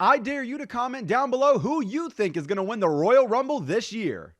I dare you to comment down below who you think is going to win the Royal Rumble this year.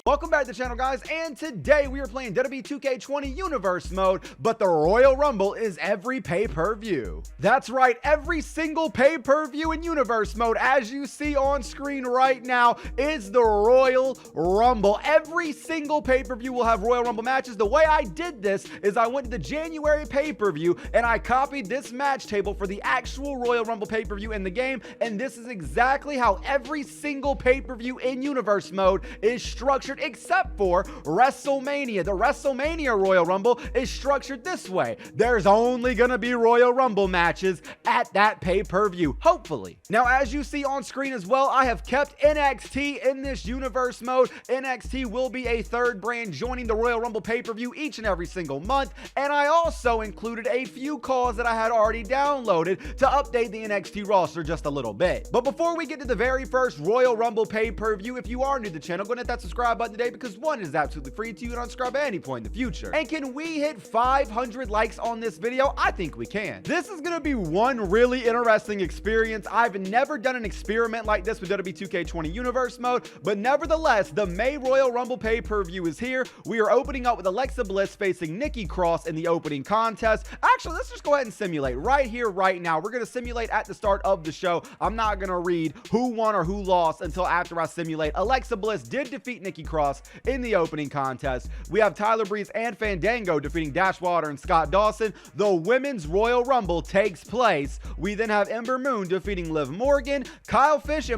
Welcome back to the channel, guys, and today we are playing WWE 2K20 Universe Mode, but the Royal Rumble is every pay-per-view. That's right, every single pay-per-view in Universe Mode, as you see on screen right now, is the Royal Rumble. Every single pay-per-view will have Royal Rumble matches. The way I did this is I went to the January pay-per-view, and I copied this match table for the actual Royal Rumble pay-per-view in the game, and this is exactly how every single pay-per-view in Universe Mode is structured, except for WrestleMania. The WrestleMania Royal Rumble is structured this way. There's only gonna be Royal Rumble matches at that pay-per-view, hopefully. Now, as you see on screen as well, I have kept NXT in this Universe Mode. NXT will be a third brand joining the Royal Rumble pay-per-view each and every single month, and I also included a few calls that I had already downloaded to update the NXT roster just a little bit. But before we get to the very first Royal Rumble pay-per-view, if you are new to the channel, go and hit that subscribe button today, because one, it is absolutely free to you and unsubscribe at any point in the future. And can we hit 500 likes on this video? I think we can. This is going to be one really interesting experience. I've never done an experiment like this with WWE 2K20 Universe Mode, but nevertheless, the May Royal Rumble pay-per-view is here. We are opening up with Alexa Bliss facing Nikki Cross in the opening contest. Actually, let's just go ahead and simulate right here, right now. We're going to simulate at the start of the show. I'm not going to read who won or who lost until after I simulate. Alexa Bliss did defeat Nikki Cross in the opening contest. We have Tyler Breeze and Fandango defeating Dashwater and Scott Dawson. The Women's Royal Rumble takes place. We then have Ember Moon defeating Liv Morgan. Kyle O'Reilly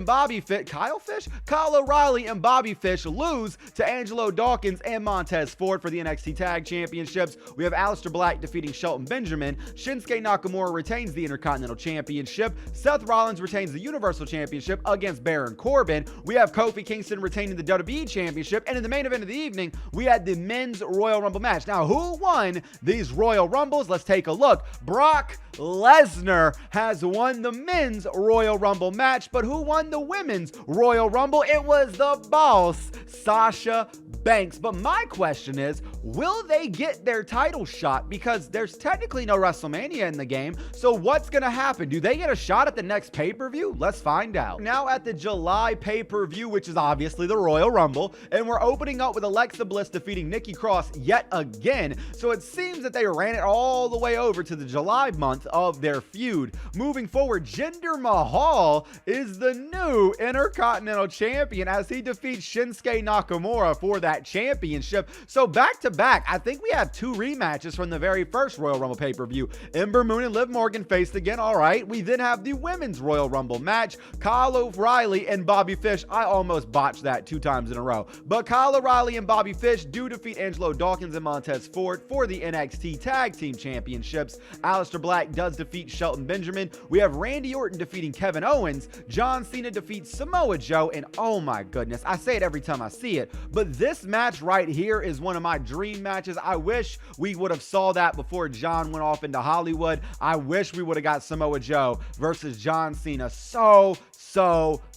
and Bobby Fish lose to Angelo Dawkins and Montez Ford for the NXT Tag Championships. We have Aleister Black defeating Shelton Benjamin. Shinsuke Nakamura retains the Intercontinental Championship. Seth Rollins retains the Universal Championship against Baron Corbin. We have Kofi Kingston retaining the WWE Championship. And in the main event of the evening, we had the Men's Royal Rumble match. Now, who won these Royal Rumbles? Let's take a look. Brock Lesnar has won the Men's Royal Rumble match, but who won the Women's Royal Rumble? It was the boss, Sasha Banks. But my question is, will they get their title shot? Because there's technically no WrestleMania in the game. So what's going to happen? Do they get a shot at the next pay-per-view? Let's find out. Now at the July pay-per-view, which is obviously the Royal Rumble, and we're opening up with Alexa Bliss defeating Nikki Cross yet again. So it seems that they ran it all the way over to the July month of their feud. Moving forward, Jinder Mahal is the new Intercontinental Champion as he defeats Shinsuke Nakamura for that championship. So back to back, I think we have two rematches from the very first Royal Rumble pay-per-view. Ember Moon and Liv Morgan faced again. All right, we then have the Women's Royal Rumble match. Kyle O'Reilly and Bobby Fish. I almost botched that 2 times in a row, but Kyle O'Reilly and Bobby Fish do defeat Angelo Dawkins and Montez Ford for the NXT Tag Team Championships. Aleister Black does defeat Shelton Benjamin. We have Randy Orton defeating Kevin Owens. John Cena defeats Samoa Joe, and oh my goodness, I say it every time I see it, but this match right here is one of my dream matches. I wish we would have saw that before John went off into Hollywood. I wish we would have got Samoa Joe versus John Cena so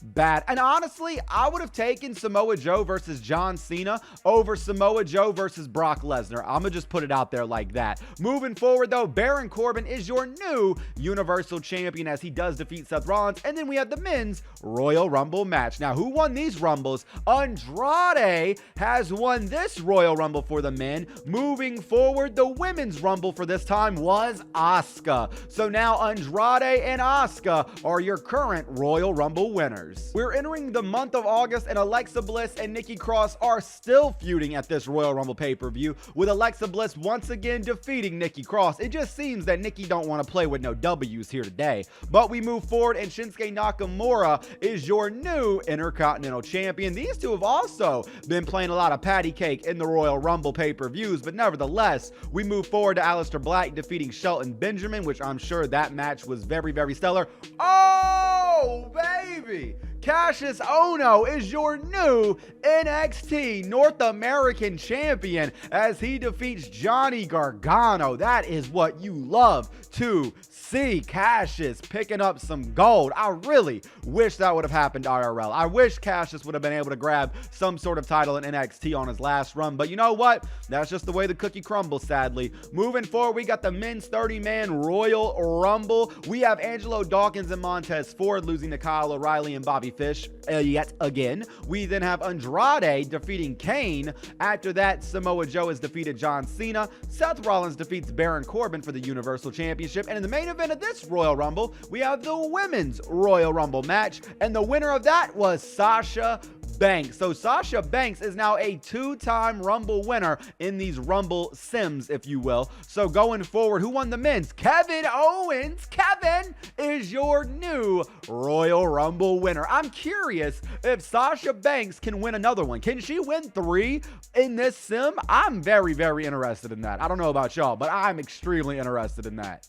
bad. And honestly, I would have taken Samoa Joe versus John Cena over Samoa Joe versus Brock Lesnar. I'm gonna just put it out there like that. Moving forward though, Baron Corbin is your new Universal Champion as he does defeat Seth Rollins. And then we have the Men's Royal Rumble match. Now, who won these Rumbles? Andrade has won this Royal Rumble for the men. Moving forward, the Women's Rumble for this time was Asuka. So now Andrade and Asuka are your current Royal Rumble winners. We're entering the month of August, and Alexa Bliss and Nikki Cross are still feuding at this Royal Rumble pay-per-view, with Alexa Bliss once again defeating Nikki Cross. It just seems that Nikki don't want to play with no W's here today. But we move forward, and Shinsuke Nakamura is your new Intercontinental Champion. These two have also been playing a lot of patty cake in the Royal Rumble pay-per-views, but nevertheless, we move forward to Aleister Black defeating Shelton Benjamin, which I'm sure that match was very, very stellar. Oh, baby! Cassius Ohno is your new NXT North American champion as he defeats Johnny Gargano. That is what you love to see. Cassius picking up some gold. I really wish that would have happened IRL. I wish Cassius would have been able to grab some sort of title in NXT on his last run, but you know what? That's just the way the cookie crumbles, sadly. Moving forward, we got the men's 30-man Royal Rumble. We have Angelo Dawkins and Montez Ford losing to Kyle O'Reilly and Bobby Fish yet again. We then have Andrade defeating Kane. After that, Samoa Joe has defeated John Cena. Seth Rollins defeats Baron Corbin for the Universal Championship. And in the main event of this Royal Rumble, we have the women's Royal Rumble match. And the winner of that was Sasha Banks. So Sasha Banks is now a two-time Rumble winner in these Rumble Sims, if you will. So going forward, who won the men's? Kevin Owens. Kevin is your new Royal Rumble winner. I'm curious if Sasha Banks can win another one. Can she win 3 in this sim? I'm very, very interested in that. I don't know about y'all, but I'm extremely interested in that.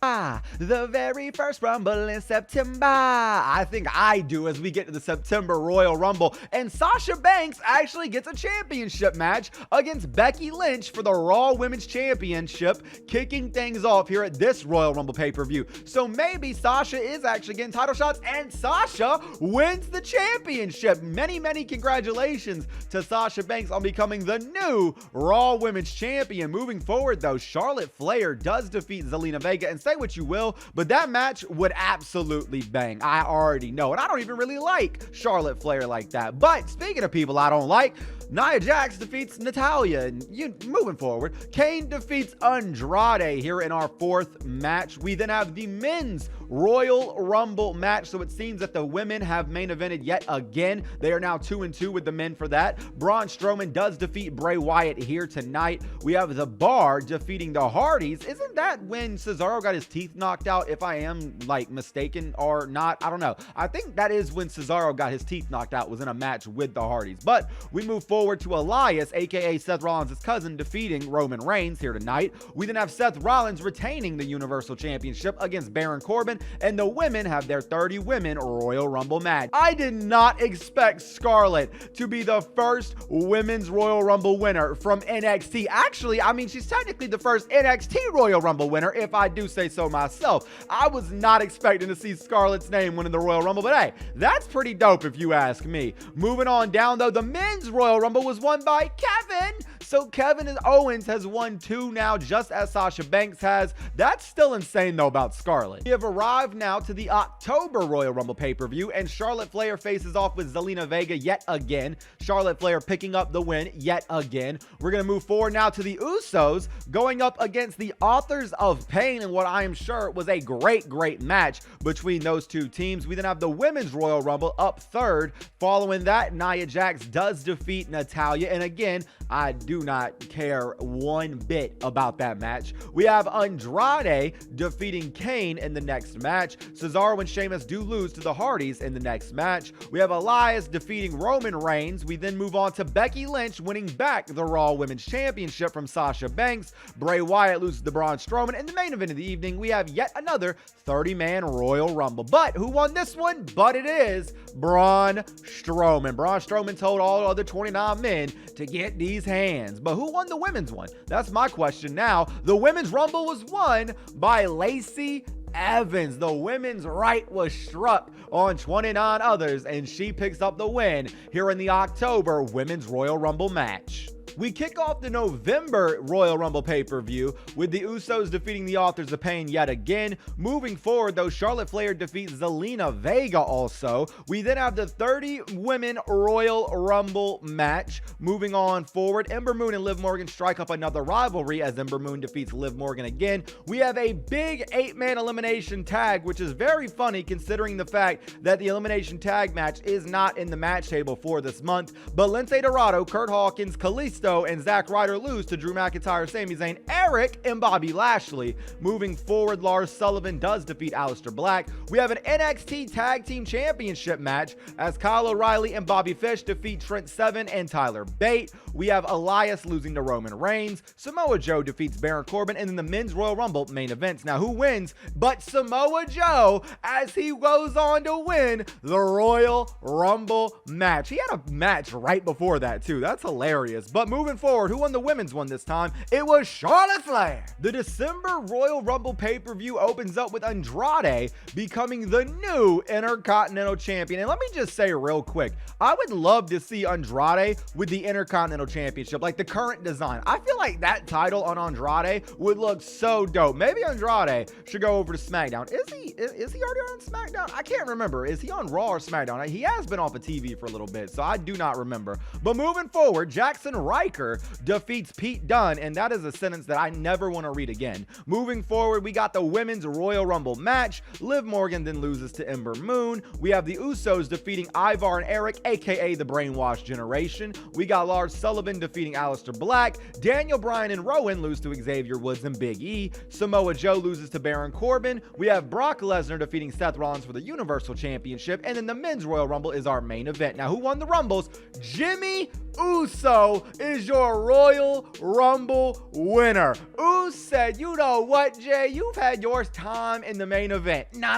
The very first Rumble in September. I think I do as we get to the September Royal Rumble. And Sasha Banks actually gets a championship match against Becky Lynch for the Raw Women's Championship, kicking things off here at this Royal Rumble pay-per-view. So maybe Sasha is actually getting title shots and Sasha wins the championship. Many, many congratulations to Sasha Banks on becoming the new Raw Women's Champion. Moving forward, though, Charlotte Flair does defeat Zelina Vega, and say what you will, but that match would absolutely bang. I already know, and I don't even really like Charlotte Flair like that. But speaking of people I don't like, Nia Jax defeats Natalya, and moving forward, Kane defeats Andrade here in our 4th match. We then have the men's Royal Rumble match, so it seems that the women have main evented yet again. They are now 2-2 with the men for that. Braun Strowman does defeat Bray Wyatt here tonight. We have The Bar defeating the Hardys. Isn't that when Cesaro got his teeth knocked out, if I am like mistaken or not? I don't know. I think that is when Cesaro got his teeth knocked out, was in a match with the Hardys. But we move forward to Elias, aka Seth Rollins' cousin, defeating Roman Reigns here tonight. We then have Seth Rollins retaining the Universal Championship against Baron Corbin, and the women have their 30 women Royal Rumble match. I did not expect Scarlett to be the first women's Royal Rumble winner from NXT. Actually, I mean, she's technically the first NXT Royal Rumble winner, if I do say so myself. I was not expecting to see Scarlett's name winning the Royal Rumble, but hey, that's pretty dope if you ask me. Moving on down, though, the men's Royal Rumble was won by Kevin. So Kevin Owens has won 2 now, just as Sasha Banks has. That's still insane, though, about Scarlett. We have arrived now to the October Royal Rumble pay-per-view, and Charlotte Flair faces off with Zelina Vega yet again. Charlotte Flair picking up the win yet again. We're going to move forward now to the Usos going up against the Authors of Pain in what I am sure was a great, great match between those two teams. We then have the Women's Royal Rumble up 3rd. Following that, Nia Jax does defeat Natalya, and again, I do not care one bit about that match. We have Andrade defeating Kane in the next match. Cesaro and Sheamus do lose to the Hardys in the next match. We have Elias defeating Roman Reigns. We then move on to Becky Lynch winning back the Raw Women's Championship from Sasha Banks. Bray Wyatt loses to Braun Strowman. In the main event of the evening, we have yet another 30-man Royal Rumble. But who won this one? But it is Braun Strowman. Braun Strowman told all other 29 men to get these hands. But who won the women's one? That's my question now. The women's Rumble was won by Lacey Evans. The women's right was struck on 29 others, and she picks up the win here in the October Women's Royal Rumble match. We kick off the November Royal Rumble pay-per-view with the Usos defeating the Authors of Pain yet again. Moving forward, though, Charlotte Flair defeats Zelina Vega also. We then have the 30 Women Royal Rumble match. Moving on forward, Ember Moon and Liv Morgan strike up another rivalry as Ember Moon defeats Liv Morgan again. We have a big 8-man elimination tag, which is very funny considering the fact that the elimination tag match is not in the match table for this month. But Lince Dorado, Kurt Hawkins, Kalisto, and Zack Ryder lose to Drew McIntyre, Sami Zayn, Eric, and Bobby Lashley. Moving forward, Lars Sullivan does defeat Aleister Black. We have an NXT Tag Team Championship match as Kyle O'Reilly and Bobby Fish defeat Trent Seven and Tyler Bate. We have Elias losing to Roman Reigns. Samoa Joe defeats Baron Corbin, and then the Men's Royal Rumble main events. Now, who wins but Samoa Joe as he goes on to win the Royal Rumble match. He had a match right before that too. That's hilarious. But moving forward, who won the women's one this time? It was Charlotte Flair. The December Royal Rumble pay-per-view opens up with Andrade becoming the new Intercontinental Champion. And let me just say real quick, I would love to see Andrade with the Intercontinental Championship, like the current design. I feel like that title on Andrade would look so dope. Maybe Andrade should go over to SmackDown. Is he already on SmackDown? I can't remember. Is he on Raw or SmackDown? He has been off of TV for a little bit, so I do not remember. But moving forward, Jackson Riker defeats Pete Dunne, and that is a sentence that I never want to read again. Moving forward, we got the Women's Royal Rumble match. Liv Morgan then loses to Ember Moon. We have the Usos defeating Ivar and Eric, aka the Brainwashed Generation. We got Lars Sullivan defeating Aleister Black. Daniel Bryan and Rowan lose to Xavier Woods and Big E. Samoa Joe loses to Baron Corbin. We have Brock Lesnar defeating Seth Rollins for the Universal Championship. And then the Men's Royal Rumble is our main event. Now, who won the Rumbles? Jimmy Uso is your Royal Rumble winner. Uso said, you know what, Jay? You've had your time in the main event. Nah.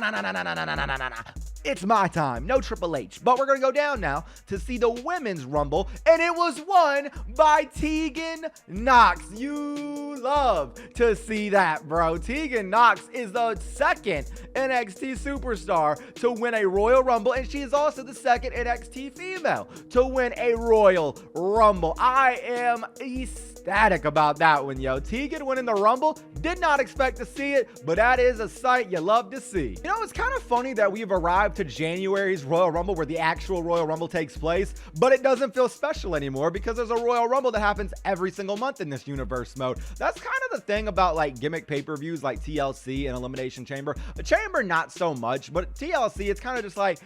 It's my time. No Triple H. But we're going to go down now to see the Women's Rumble, and it was won by Tegan Nox. You love to see that, bro. Tegan Nox is the second NXT superstar to win a Royal Rumble, and she is also the second NXT female to win a Royal Rumble. I am ecstatic about that one, yo. Tegan winning the Rumble, did not expect to see it, but that is a sight you love to see. You know, it's kind of funny that we've arrived to January's Royal Rumble where the actual Royal Rumble takes place, but it doesn't feel special anymore because there's a Royal Rumble that happens every single month in this universe mode. That's kind of the thing about like gimmick pay-per-views like TLC and Elimination Chamber. A Chamber, not so much, but TLC, it's kind of just like,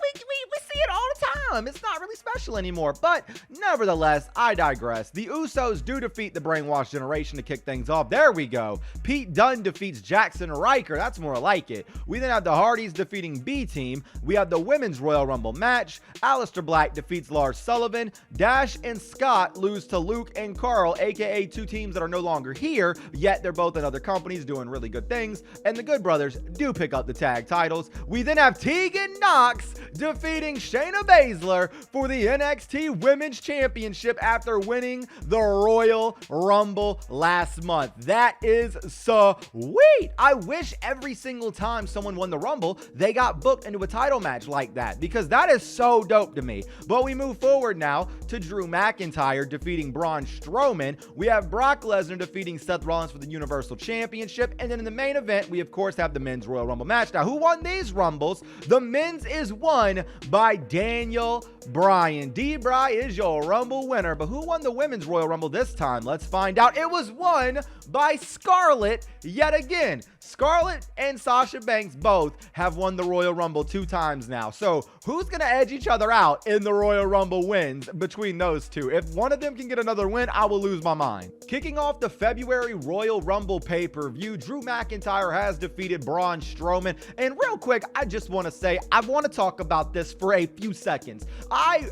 we see it all the time. It's not really special anymore. But nevertheless, I digress. The Usos do defeat the Brainwashed Generation to kick things off. There we go. Pete Dunne defeats Jackson Riker. That's more like it. We then have the Hardys defeating B-Team. We have the Women's Royal Rumble match. Aleister Black defeats Lars Sullivan. Dash and Scott lose to Luke and Carl, aka two teams that are no longer here, yet they're both in other companies doing really good things. And the Good Brothers do pick up the tag titles. We then have Tegan Nox defeating Shayna Baszler for the NXT Women's Championship after winning the Royal Rumble last month. That is sweet. I wish every single time someone won the Rumble, they got booked into a title match like that, because that is so dope to me. But we move forward now to Drew McIntyre defeating Braun Strowman. We have Brock Lesnar defeating Seth Rollins for the Universal Championship. And then in the main event, we of course have the Men's Royal Rumble match. Now, who won these Rumbles? The men's is won by Daniel Bryan. D-Bry is your Rumble winner. But who won the Women's Royal Rumble this time? Let's find out. It was won by Scarlett yet again. Scarlett and Sasha Banks both have won the Royal Rumble 2 times now. So who's going to edge each other out in the Royal Rumble wins between those two? If one of them can get another win, I will lose my mind. Kicking off the February Royal Rumble pay-per-view, Drew McIntyre has defeated Braun Strowman. And real quick, I just want to say, I want to talk about this for a few seconds. I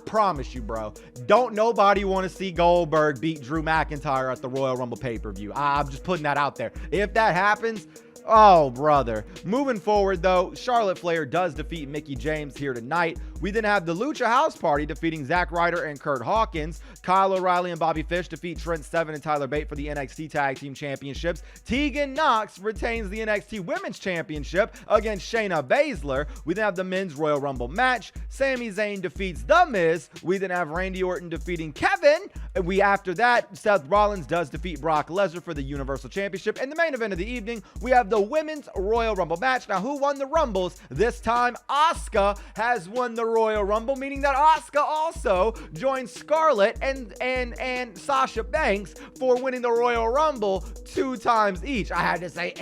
promise you, bro, don't nobody want to see Goldberg beat Drew McIntyre at the Royal Rumble pay-per-view. I'm just putting that out there. If that happens, oh, brother. Moving forward, though, Charlotte Flair does defeat Mickie James here tonight. We then have the Lucha House Party defeating Zack Ryder and Kurt Hawkins. Kyle O'Reilly and Bobby Fish defeat Trent Seven and Tyler Bate for the NXT Tag Team Championships. Tegan Nox retains the NXT Women's Championship against Shayna Baszler. We then have the Men's Royal Rumble match. Sami Zayn defeats The Miz. We then have Randy Orton defeating Kevin. And after that, Seth Rollins does defeat Brock Lesnar for the Universal Championship. And the main event of the evening, we have the Women's Royal Rumble match. Now, who won the Rumbles? This time, Asuka has won the Royal Rumble, meaning that Asuka also joined Scarlett and Sasha Banks for winning the Royal Rumble 2 times each. I had to say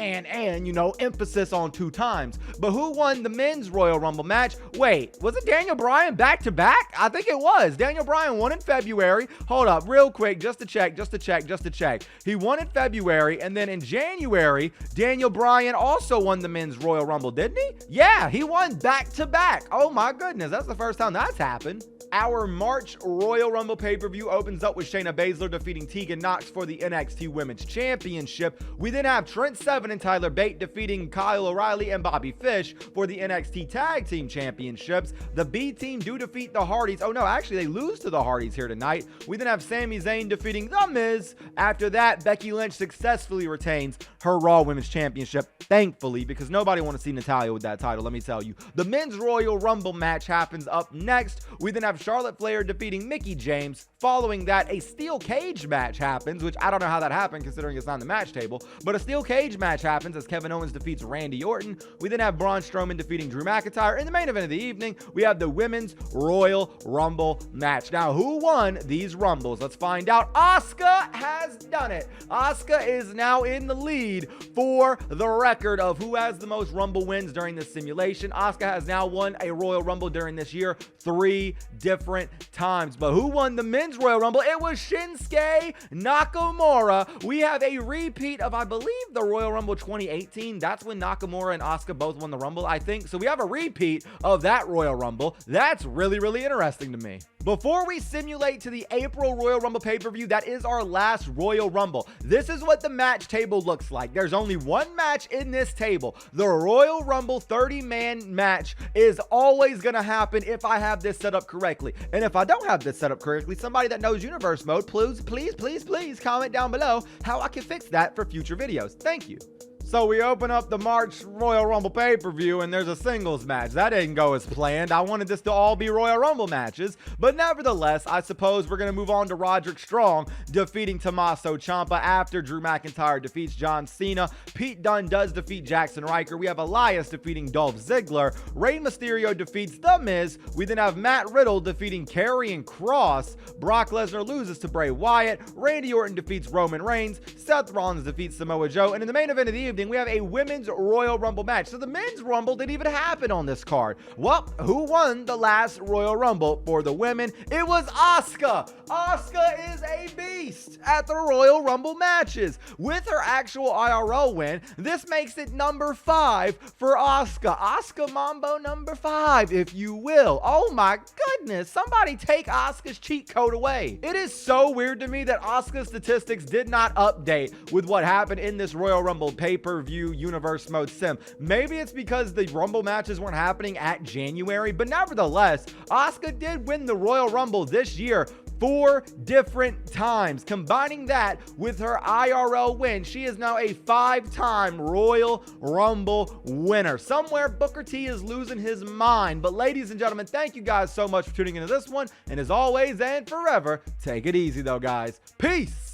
you know, emphasis on 2 times. But who won the Men's Royal Rumble match? Wait, was it Daniel Bryan back to back? I think it was. Daniel Bryan won in February. Hold up, real quick, just to check. He won in February, and then in January, Daniel Bryan also won the Men's Royal Rumble, didn't he? Yeah, he won back to back. Oh my goodness, that's the first time that's happened. our March Royal Rumble pay-per-view opens up with Shayna Baszler defeating Tegan Nox for the NXT Women's Championship. We then have Trent Seven and Tyler Bate defeating Kyle O'Reilly and Bobby Fish for the NXT Tag Team Championships. The B Team do defeat the Hardys. Oh no, actually they lose to the Hardys here tonight. We then have Sami Zayn defeating The Miz. After that, Becky Lynch successfully retains her Raw Women's Championship, thankfully, because nobody wants to see Natalya with that title, let me tell you. The Men's Royal Rumble match happens up next. We then have Charlotte Flair defeating Mickie James. Following that, a steel cage match happens, which I don't know how that happened considering it's not on the match table, but a steel cage match happens as Kevin Owens defeats Randy Orton. We then have Braun Strowman defeating Drew McIntyre. In the main event of the evening, we have the Women's Royal Rumble match. Now, who won these Rumbles? Let's find out. Asuka has done it. Asuka is now in the lead for the record of who has the most Rumble wins during this simulation. Asuka has now won a Royal Rumble during this year 3 different times. But who won the Men's Royal Rumble? It was Shinsuke Nakamura. We have a repeat of, I believe, the Royal Rumble 2018. That's when Nakamura and Asuka both won the Rumble, I think. So we have a repeat of that Royal Rumble. That's really, really interesting to me. Before we simulate to the April Royal Rumble pay-per-view, that is our last Royal Rumble. This is what the match table looks like. There's only one match in this table. The Royal Rumble 30-man match is always going to happen if I have this set up correctly. And if I don't have this set up correctly, somebody that knows Universe Mode, please comment down below how I can fix that for future videos. Thank you. So we open up the March Royal Rumble pay-per-view and there's a singles match. That didn't go as planned. I wanted this to all be Royal Rumble matches. But nevertheless, I suppose we're going to move on to Roderick Strong defeating Tommaso Ciampa after Drew McIntyre defeats John Cena. Pete Dunne does defeat Jackson Ryker. We have Elias defeating Dolph Ziggler. Rey Mysterio defeats The Miz. We then have Matt Riddle defeating Karrion Kross. Brock Lesnar loses to Bray Wyatt. Randy Orton defeats Roman Reigns. Seth Rollins defeats Samoa Joe. And in the main event of the evening, we have a Women's Royal Rumble match. So the Men's Rumble didn't even happen on this card. Well, who won the last Royal Rumble for the women? It was Asuka. Asuka is a beast at the Royal Rumble matches. With her actual IRL win, this makes it number 5 for Asuka. Asuka Mambo number 5, if you will. Oh my goodness. Somebody take Asuka's cheat code away. It is so weird to me that Asuka's statistics did not update with what happened in this Royal Rumble pay-per-view Universe Mode sim. Maybe it's because the Rumble matches weren't happening at January, but nevertheless, Asuka did win the Royal Rumble this year 4 different times. Combining that with her IRL win, she is now a 5-time Royal Rumble winner. Somewhere Booker T is losing his mind. But ladies and gentlemen, thank you guys so much for tuning into this one. And as always and forever, take it easy though, guys. Peace.